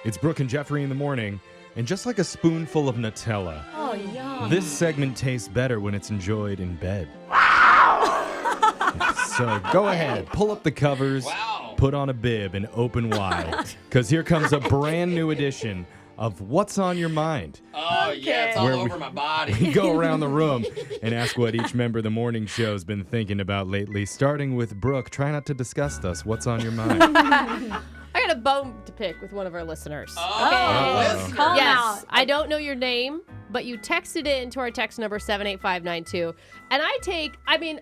It's Brooke and Jeffrey in the morning, and just like a spoonful of Nutella, this segment tastes better when it's enjoyed in bed. So go ahead, pull up the covers, put on a bib, and open wide, because here comes a brand new edition of What's on Your Mind. Oh, yeah, it's all over my body. We go around the room and ask what each member of the morning show's been thinking about lately, starting with Brooke. Try not to disgust us. What's on your mind? I got a bone to pick with one of our listeners. Oh, Call him Yes, out. I don't know your name, but you texted it into our text number 78592. And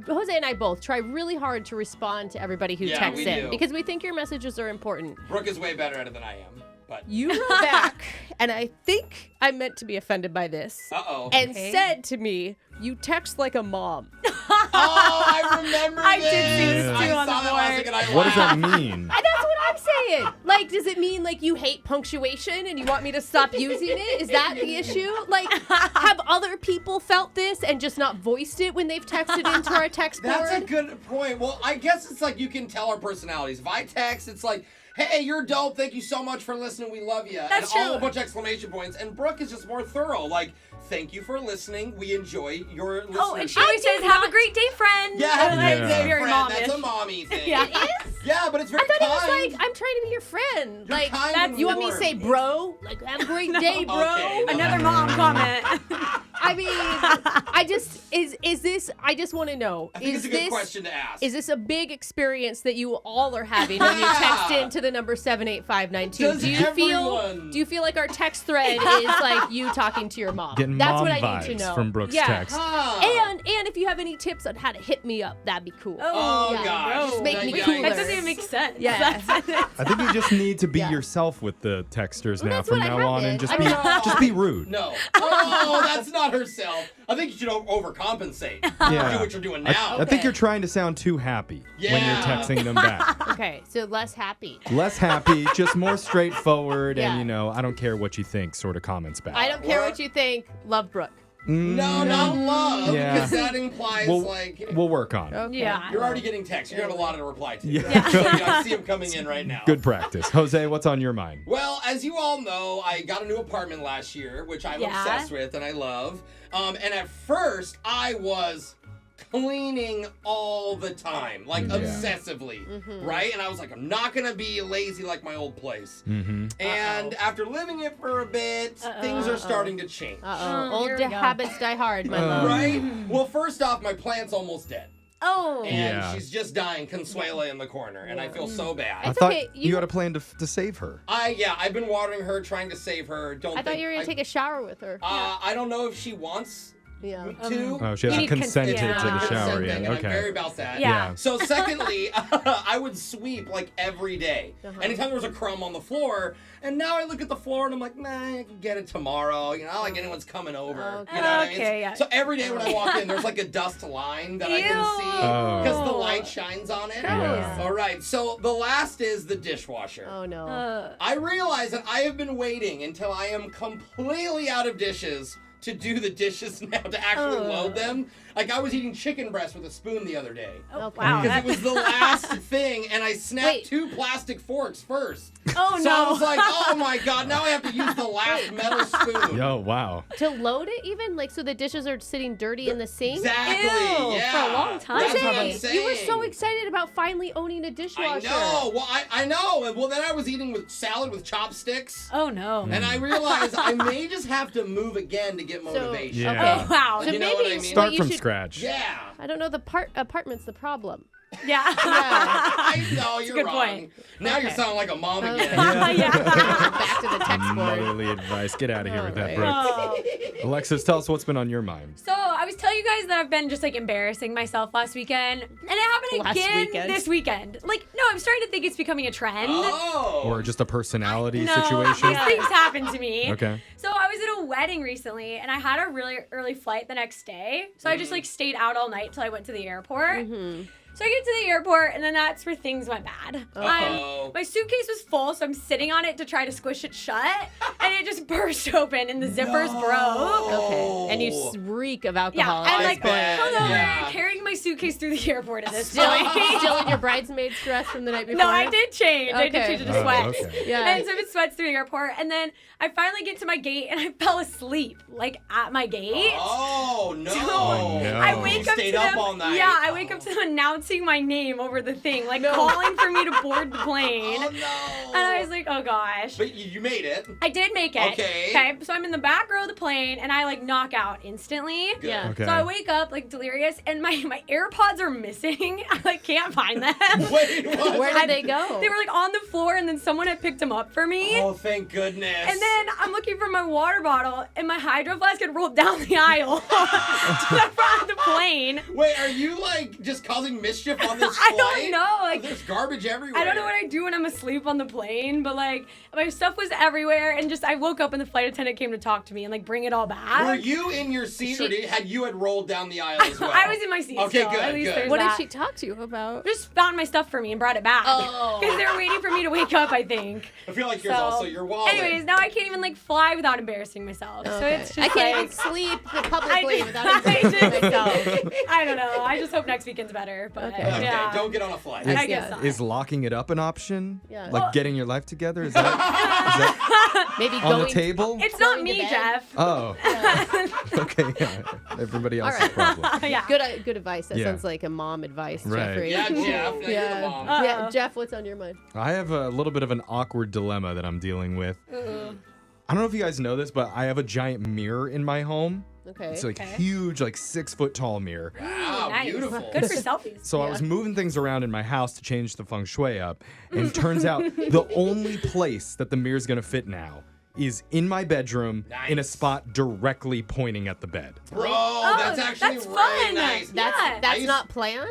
Jose and I both try really hard to respond to everybody who texts in because we think your messages are important. Brooke is way better at it than I am. But You wrote back, and I think I meant to be offended by this. And said to me, "You text like a mom." Oh, I remember I this. did see this too I on saw the that last board. week and I What does that laughed. mean? And that's what I'm saying. Like, does it mean like you hate punctuation and you want me to stop using it? Is that the issue? Like, have other people felt this and just not voiced it when they've texted into our text board? That's a good point. Well, I guess it's like you can tell our personalities. If I text, it's like, hey, you're dope. Thank you so much for listening. We love you. That's and all true. a bunch of exclamation points. And Brooke is just more thorough. Like, thank you for listening. We enjoy your listenership. Oh, and she always says, "Have a great day, friend." Yeah, have a great Yeah. day, Very friend. momish. That's a mommy thing. Yeah. It is? Yeah, but it's very I thought kind. it was like, I'm trying to be your friend. You're Like, kind and you want me to warm. say bro? Like, have a great day, bro. Okay. Another mom comment. I mean, I just want to know. I think is it's a good this, question to ask. Is this a big experience that you all are having when you text in to the number 78592? Does everyone? Do you feel like our text thread is like you talking to your mom? Getting That's mom what I vibes need to know. from Brooke's yeah. text. Huh. And if you have any tips on how to hit me up, that'd be cool. Oh, yeah. gosh. Just make me That- cooler. That doesn't even make sense. Yeah. I think you just need to be Yeah. yourself with the texters Well, now that's from what I now have on, been. and just I be mean- just be rude. No. Oh, that's not herself. I think you should overcompensate. Yeah. Do what you're doing now. I think you're trying to sound too happy when you're Yeah. texting them back. Okay, so less happy. Less happy, just more straightforward, Yeah. and I don't care what you think sort of comments back. I don't care What? what you think. Love Brooke. No, not love. Yeah. Because that implies, We'll work on it. Okay. Yeah. you're already getting texts. You got a lot to reply to. Yeah. So, I see them coming in right now. Good practice. Jose, what's on your mind? Well, as you all know, I got a new apartment last year, which I'm Yeah. obsessed with and I love. And at first, I was cleaning all the time, like obsessively, right? And I was like, I'm not gonna be lazy like my old place. Mm-hmm. And after living it for a bit, things are starting to change. Old Here we go. habits die hard, my love. Right? Well, first off, my plant's almost dead. Oh. And Yeah. she's just dying, Consuela in the corner, and I feel so bad. I It's thought okay, you had a plan to save her. I've been watering her, trying to save her. I thought you were gonna take a shower with her. I don't know if she wants Yeah. me to. Oh, she You hasn't need consented consent. to the Yeah. shower Consenting, yet. and I'm very Okay. about that. Yeah. So secondly, I would sweep like every day. Anytime there was a crumb on the floor, and now I look at the floor and I'm like, nah, I can get it tomorrow. Not like anyone's coming over. Okay. You know what I mean? Okay, yeah. So every day when I walk in, there's like a dust line that I can see Oh. because the light shines on it. Yeah. All right. So the last is the dishwasher. Oh no. I realize that I have been waiting until I am completely out of dishes to do the dishes now, to actually load them. Like, I was eating chicken breast with a spoon the other day. Oh, Okay. wow. Because it was the last thing, and I snapped Wait. 2 plastic forks first. Oh, So no. I was like, oh my god, now I have to use the last metal spoon. Yo, wow. To load it even? Like, so the dishes are sitting dirty in the sink? Exactly. Ew, Yeah. for a long time. That's what I'm Jose, saying. you were so excited about finally owning a I dishwasher. know. Well, I know. Well, then I was eating with salad with chopsticks. Oh, no. And I realized I may just have to move again to get motivation. Yeah. Oh, wow. So You know maybe what I mean? what Start you from should, scratch. Yeah. I don't know, the apartment's the problem. Yeah. I know, you're good wrong. point. Now you're sounding like a mom Okay. again. Yeah. Back to the text board. Motherly advice. Get out of here with that, Alright. Brooke. Oh. Alexis, tell us what's been on your mind. So I was telling you guys that I've been just like embarrassing myself last weekend, and it happened Last again weekend. this weekend. Like, no, I'm starting to think it's becoming a trend. Oh. Or just a personality No, situation. these things happen to me. Okay. So I was at a wedding recently, and I had a really early flight the next day. So I just like stayed out all night till I went to the airport. So I get to the airport, and then that's where things went bad. My suitcase was full, so I'm sitting on it to try to squish it shut, and it just burst open, and the zippers broke. Okay. And you reek of alcohol. Yeah, and at this point. carrying my suitcase through the airport at this Still, point. still in your bridesmaid's dress from the night before? No, I did change. I did change it to sweat. Okay. Yeah. And so it sweats through the airport, and then I finally get to my gate, and I fell asleep, like, at my gate. Oh, no. Oh, no. I wake up Stayed to up them. all night. Yeah, I wake up to them announcing my name over the thing, like calling for me to board the plane. Oh, no. And I was like, oh gosh. But you made it. I did make it. Okay. Okay. So I'm in the back row of the plane, and I like knock out instantly. Good. Yeah. Okay. So I wake up like delirious, and my AirPods are missing. I like can't find them. Wait, what? Where did they go? They were like on the floor, and then someone had picked them up for me. Oh, thank goodness. And then I'm looking for my water bottle, and my hydro flask had rolled down the aisle to the front of the plane. Wait, are you like just causing mischief on this I flight? don't know. Like, There's garbage everywhere. I don't know what I do when I'm asleep on the plane, but like my stuff was everywhere, and just I woke up and the flight attendant came to talk to me and like bring it all back. Were you in your seat, or had you rolled down the aisle as well? I was in my seat. Okay, still. good, At least good. there's What that. did she talk to you about? Just found my stuff for me and brought it back. Oh. Because they were waiting for me to wake up, I think. I feel like yours So, also your wallet. Anyways, now I can't even like fly without embarrassing myself. So Okay. it's just I can't like, even sleep publicly I without just- embarrassing myself. I don't know. I just hope next weekend's better. But Okay. Okay, yeah. don't get on a flight. I guess not. Is locking it up an option? Yeah. Like Well- getting your life together? Is that Maybe on the going table? It's not Going to me, bed. Jeff. Oh. Okay, yeah. Everybody else's right. problem. Yeah. good advice. That Yeah. sounds like a mom advice, Right. Jeffrey. Yeah, Jeff. Now you're the mom. Yeah, Jeff, what's on your mind? I have a little bit of an awkward dilemma that I'm dealing with. I don't know if you guys know this, but I have a giant mirror in my home. Okay. It's like huge, like 6-foot tall mirror. Wow, Nice. beautiful. Good for selfies. So I was moving things around in my house to change the feng shui up, and turns out the only place that the mirror's gonna fit now is in my bedroom in a Nice. spot directly pointing at the bed. Bro, that's actually that's really fun. nice. That's Yeah. that's used- not planned?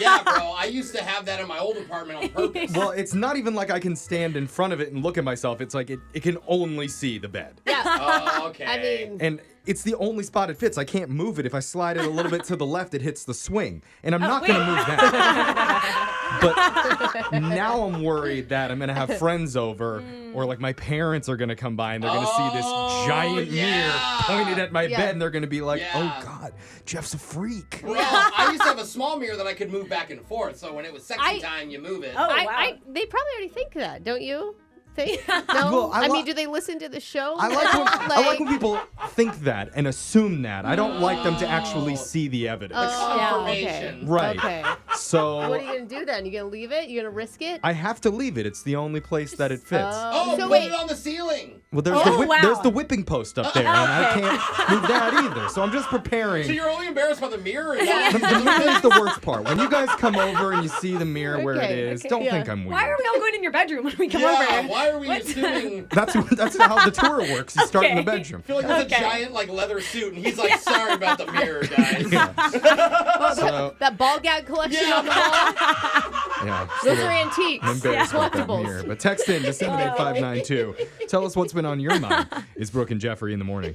Yeah, bro. I used to have that in my old apartment on purpose. Well, it's not even like I can stand in front of it and look at myself. It's like it can only see the bed. Yeah. Oh, okay. I mean, And it's the only spot it fits. I can't move it. If I slide it a little bit to the left, it hits the swing. And I'm not going to move that. But now I'm worried that I'm going to have friends over or like my parents are going to come by and they're going to see this giant mirror pointed at my Yeah. bed and they're going to be like, Yeah. oh God, Jeff's a freak. Well, I used to have a small mirror that I could move back and forth, so when it was sexy I- time, you move it. Oh, wow. they probably already think that, don't you? Think? No? Well, I I mean, li- do they listen to the show? I like when people think that and assume that. I don't like them to actually see the evidence. Confirmation. Right. Okay. So What are you gonna do then? You gonna leave it? You gonna risk it? I have to leave it. It's the only place that it fits. Oh, so put wait. it on the ceiling. Well, there's Oh, wow. there's the whipping post up there, and I can't move that either. So I'm just preparing. So you're only embarrassed by the mirror? And The mirror is the worst part. When you guys come over and you see the mirror where it Okay, is, okay, don't yeah. think I'm weird. Why are we all going in your bedroom when we come yeah, over? why are we What's- assuming... That's how the tour works. You start in the Okay. bedroom. I feel like there's Okay. a giant like leather suit, and he's like, "Sorry about the mirror, guys." So That ball gag collection Yeah. on the wall? yeah, Those so are antiques. I'm embarrassed about that Collectibles. mirror. But text in to 78592. Tell us what's been on your mind. It's Brooke and Jeffrey in the morning.